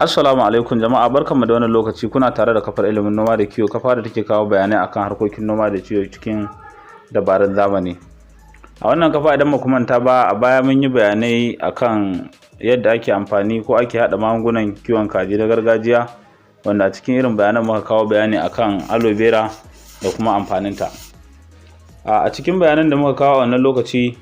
Assalamu alaikum jama'a, barkanmu da wannan lokaci. Kuna tare da kafar ilimin noma da kiwo, kafa da take kawo bayanai akan harkokin noma da kiwo cikin dabarun zamani. A wannan kafa idan muka manta ba, a baya mun yi bayanai akan yadda ake amfani ko ake hada magungunan kiwon kaji na gargajiya, wanda a cikin irin bayanan muka kawo bayani akan aloe vera da kuma amfaninta. A cikin bayanan da muka kawo a wannan lokaci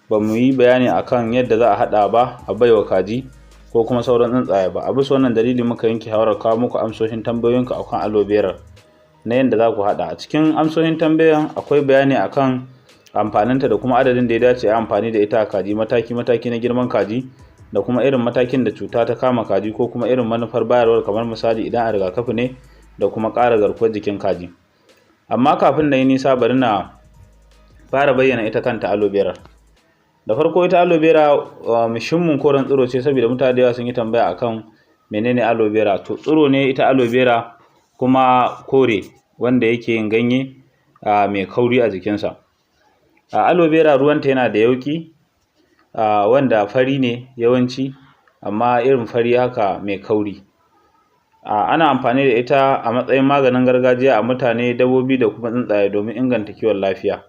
ba mu yi bayani akan yadda za a hada ba a baiwa kaji ko kuma sauran tsuntsaye ba. A bisa wannan dalili muka yanke shawarar kawo muku amsoshin tambayoyinku akan aloe vera na yadda za ku hada. A cikin amsoshin tambayan akwai bayani akan amfaninta da kuma adadin da ya dace a amfani da ita a kaji, mataki na girman kaji, da kuma irin matakin da cuta ta kama kaji ko kuma irin manufar bayarwar, kamar misali idan a rigakafi ne, da kuma ƙara garkuwar jikin kaji. Amma kafin na yi nisa, bari na fara bayyana ita kanta aloe vera. Da farko, ita aloe vera muhimmin koren tsiro ce, saboda mutane da yawa sun yi tambaya akan menene aloe vera. To tsiro ne ita aloe vera, kuma kore wanda yake yin ganye mai kauri a jikinsa. Aloe vera ruwanta yana da yauki, wanda fari ne yawanci, amma irin fari haka mai kauri. Ana amfani da ita a matsayin maganin gargajiya a mutane, dabbobi da kuma tsuntsaye domin inganta kiwon lafiya.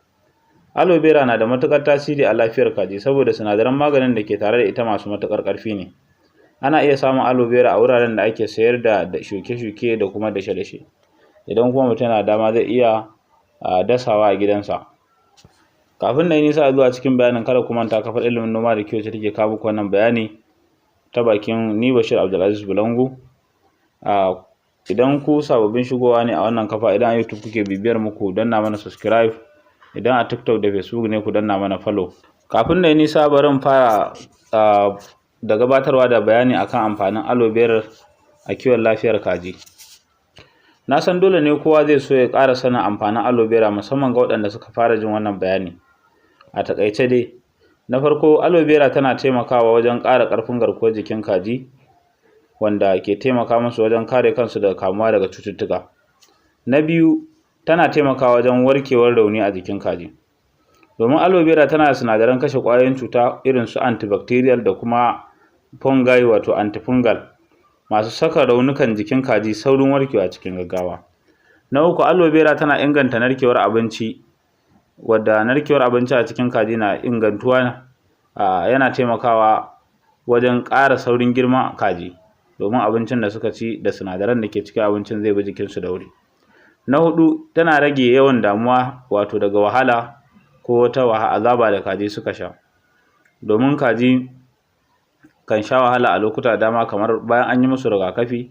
Aloe vera na da matuƙar tasiri a lafiyar kaji saboda sinadaran maganin da ke tare da ita masu matuƙar ƙarfi ne. Ana iya samun aloe vera a wuraren da ake sayar da shuke-shuke da kuma dashe-dashe. Idan kuma mutum yana da dama zai iya dasawa a gidansa. Kafin na yi nisa zuwa cikin bayanin, kada ku manta kafar ilimin noma da kiwo ce take kawo muku wannan bayani ta bakin ni Bashir Abdulaziz Bulangu. Idan ku sababbin shigowa ne a wannan kafa, idan a YouTube kuke bibiyar mu, ku danna mana subscribe. Idan a TikTok da Facebook ne, ku danna mana follow. Kafin na yi nisa, bari in fara da gabatarwa da bayani akan amfanin aloe vera a kiwon lafiyar kaji. Na san dole ne kowa zai so ya ƙara sanin amfanin aloe vera, musamman ga waɗanda suka fara jin wannan bayani. A taƙaice dai, na farko, aloe vera tana taimakawa wajen ƙara ƙarfin garkuwar jikin kaji, wanda ke taimaka musu wajen kare kansu daga kamuwa daga cututtuka. Na biyu, tana taimakawa wajen warkewar rauni a jikin kaji, domin aloe vera tana da sinadaran kashe ƙwayoyin cuta irin su antibacterial da kuma fungi wato antifungal, masu saka raunukan jikin kaji saurin warkewa cikin gaggawa. Na uku, aloe vera tana inganta narkewar abinci, wadda narkewar abinci a cikin kaji na ingantuwa, yana taimakawa wajen ƙara saurin girman kaji, domin abincin da suka ci da sinadaran da ke cikin abincin zai bi jikinsu da wuri. Na hudu, tana rage yawan damuwa wato daga wahala ko wata azaba da kaji suka sha, domin kaji kan sha wahala a lokuta dama, kamar bayan an yi musu rigakafi,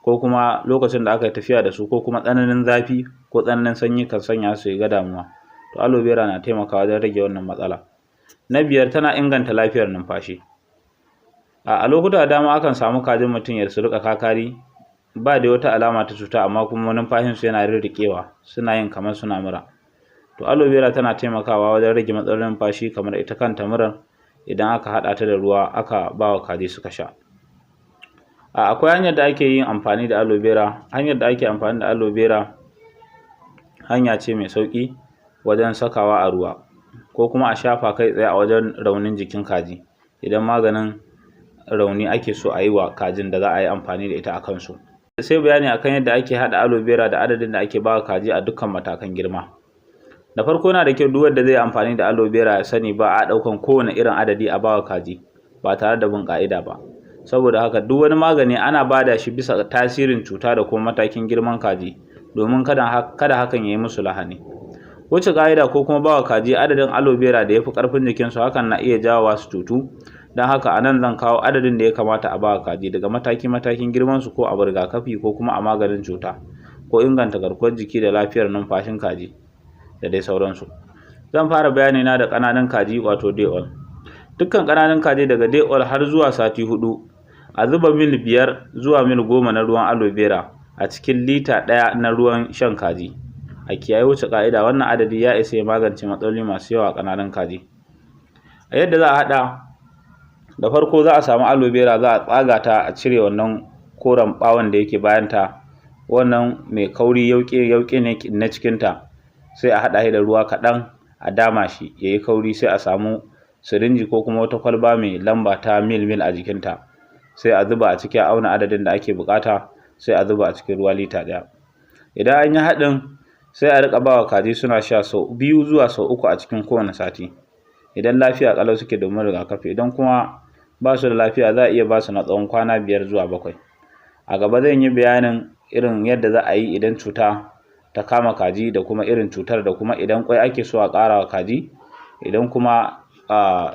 ko kuma lokacin da aka yi tafiya da su, ko kuma tsananin zafi ko tsananin sanyi kan sanya su ga damuwa. To aloe vera na taimakawa wajen rage wannan matsala. Na biyar, tana inganta lafiyar numfashi. A lokuta dama akan samu kajin mutum ya su rika kakari, ba da wata alama ta cuta, amma kuma numfashinsu yana rirriƙewa, suna yin kamar suna mura. To aloe vera tana taimakawa wajen rage matsalolin numfashi, kamar ita kanta murar, idan aka haɗa ta da ruwa aka ba wa kaji suka sha. Akwai hanyar da ake yin amfani da aloe vera. Hanyar da ake amfani da aloe vera hanya ce mai sauƙi wajen sakawa a ruwa, ko kuma a shafa kai tsaye a wajen raunin jikin kaji, idan maganin rauni ake so a yi wa kajin da za a yi amfani da ita a kansu. Sai bayani akan yadda ake haɗa aloe vera da adadin da ake ba wa kaji a dukkan matakan girma. Da farko, yana da kyau duk wanda zai amfani da aloe vera ya sani ba a ɗaukan kowane irin adadi a ba wa kaji ba tare da bin ƙa'ida ba. Saboda haka duk wani magani ana bada shi bisa tasirin cuta da kuma matakin girman kaji, domin kada hakan ya yi musu lahani. Wuce ƙa'ida ko kuma ba wa kaji adadin aloe vera da ya fi ƙarfin jikinsu, hakan na iya jawo su cutu. Don haka a nan zan kawo adadin da ya kamata a ba wa kaji, daga matakin girmansu, ko a rigakafi, ko kuma a maganin cuta, ko inganta garkuwar jiki da lafiyar numfashin kaji, da dai sauransu. Zan fara bayani na da ƙananan kaji wato day old. Dukkan ƙananan kaji daga day old har zuwa sati 4, a zuba mil 5 zuwa mil 10 na ruwan aloe vera a cikin lita 1 na ruwan shan kaji. A kiyaye wuce ƙa'ida, wannan adadi ya isa ya magance matsaloli masu yawa a ƙananan kaji. A yadda za a haɗa, da farko za a samu aloe vera, za a tsaga ta, a cire wannan koren ɓawon da yake bayanta, wannan mai kauri yauƙi ne na cikinta, sai a haɗa shi da ruwa kaɗan, a dama shi ya yi kauri, sai a samu sirinji ko kuma wata kwalba mai lamba ta mil a jikinta, sai a zuba a ciki, a auna adadin da ake buƙata sai a zuba a cikin ruwa lita 1. Idan an yi haɗin sai a riƙa ba wa kaji suna sha sau 2 zuwa sau 3 a cikin kowane sati. Idan lafiya ƙalau suke domin rigakafi, idan kuma ba su da lafiya za a iya ba su na tsawon kwana 5 zuwa 7. A gaba zan yi bayanin irin yadda za a yi idan cuta ta kama kaji da kuma irin cutar, da kuma idan ƙwai ake so a ƙara wa kaji, idan kuma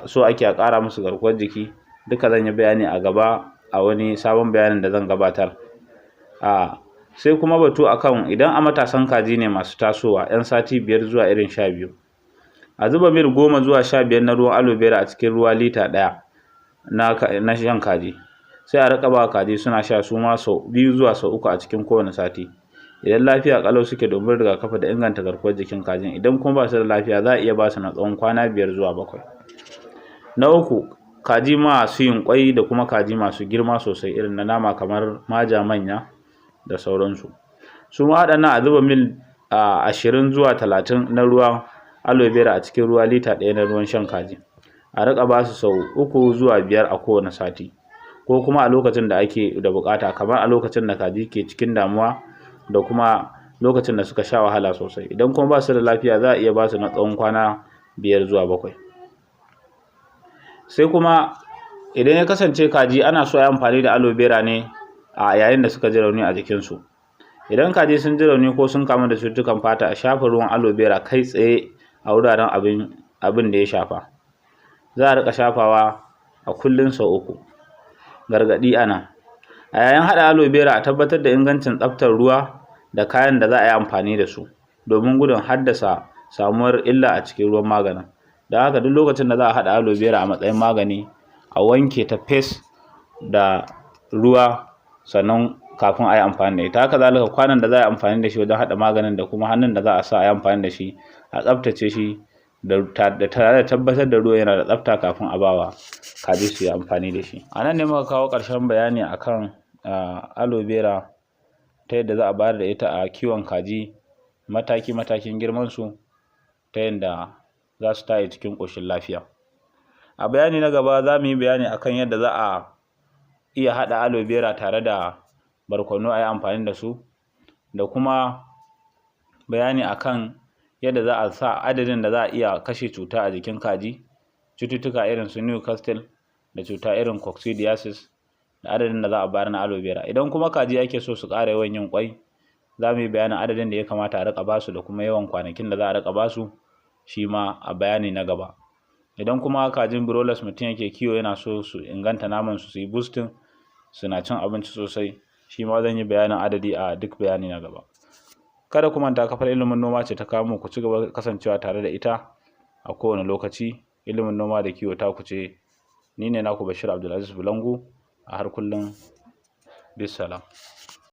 so ake a ƙara musu garkuwar jiki, duka zan yi bayani a gaba a wani sabon bayanin da zan gabatar. Sai kuma batu akan idan a matasan kaji ne masu tasowa 'yan sati 5 zuwa irin 12, a zuba mil 10 zuwa 15 na ruwan aloe vera a cikin ruwa lita 1 na shan kaji, sai a riƙa ba kaji suna sha su ma sau 2 zuwa sau 3 a cikin kowane sati. Idan lafiya ƙalau suke domin rigakafi da inganta garkuwar jikin kajin, idan kuma ba su da lafiya za a iya ba su na tsawon kwana 5 zuwa 7. Na 3, kaji masu yin ƙwai da kuma kaji masu girma sosai irin na nama kamar maja manya da sauransu. Su ma waɗannan a zuba mil 20 zuwa 30 na ruwan aloe vera a cikin ruwa lita 1 na ruwan shan kaji. A riƙa ba su sau 3 zuwa 5 a kowane sati, ko kuma a lokacin da ake da buƙata, kamar a lokacin da kaji ke cikin damuwa da kuma lokacin da suka sha wahala sosai. Idan kuma ba su da lafiya za a iya ba su na tsawon kwana 5 zuwa 7. Sai kuma idan ya kasance kaji ana so a yi amfani da aloe vera ne a yayin da suka ji rauni a jikinsu. Idan kaji sun ji rauni ko sun kamu da cututtukan fata, a shafa ruwan aloe vera kai tsaye a wuraren abin da ya shafa. Za a riƙa shafawa a kullum sau 3. Gargaɗi a yayin haɗa aloe vera a tabbatar da ingancin tsaftar ruwa da kayan da za a yi amfani da su domin gudun haddasa samuwar illa a cikin ruwan maganin. Da haka duk lokacin da za a haɗa aloe vera a matsayin magani, a wanke ta fes da ruwa sannan kafin a yi amfani da ita. Haka zalika kwanon da za a yi amfani da shi wajen haɗa maganin da kuma hannun da za a sa a yi amfani da shi, a tsaftace shi da tare da tabbatar da ruwa yana da tsafta kafin a bawa kaji su yi amfani da shi. A nan ne muka kawo ƙarshen bayani akan aloe vera, ta yadda za a bayar da ita a kiwon kaji matakin girmansu, ta yadda za su tashi cikin ƙoshin lafiya. A bayani na gaba za mu yi bayani akan yadda za a iya haɗa aloe vera tare da barkono a yi amfani da su, da kuma bayani akan yadda za a sa adadin da za a iya kashe cuta a jikin kaji, cututtuka irin su Newcastle da cuta irin coccidiasis, da adadin da za a bayar na aloe vera. Idan kuma kaji ake so su ƙara yawan yin ƙwai, za mu yi bayanin adadin da ya kamata a riƙa ba su da kuma yawan kwanakin da za a riƙa ba su, shi ma a bayani na gaba. Idan kuma kajin broilers mutum yake kiwo yana so su inganta naman su yi boosting, suna cin abinci sosai, shi ma zan yi bayanin adadi a duk bayani na gaba. Kada ku manta, kafar ilimin noma ce ta kawo mu, ku ci gaba kasancewa tare da ita a kowane lokaci. Ilimin noma da kiwo ta ku ce. Ni ne naku Bashir Abdulaziz Bulangu, a har kullum. Bisalam.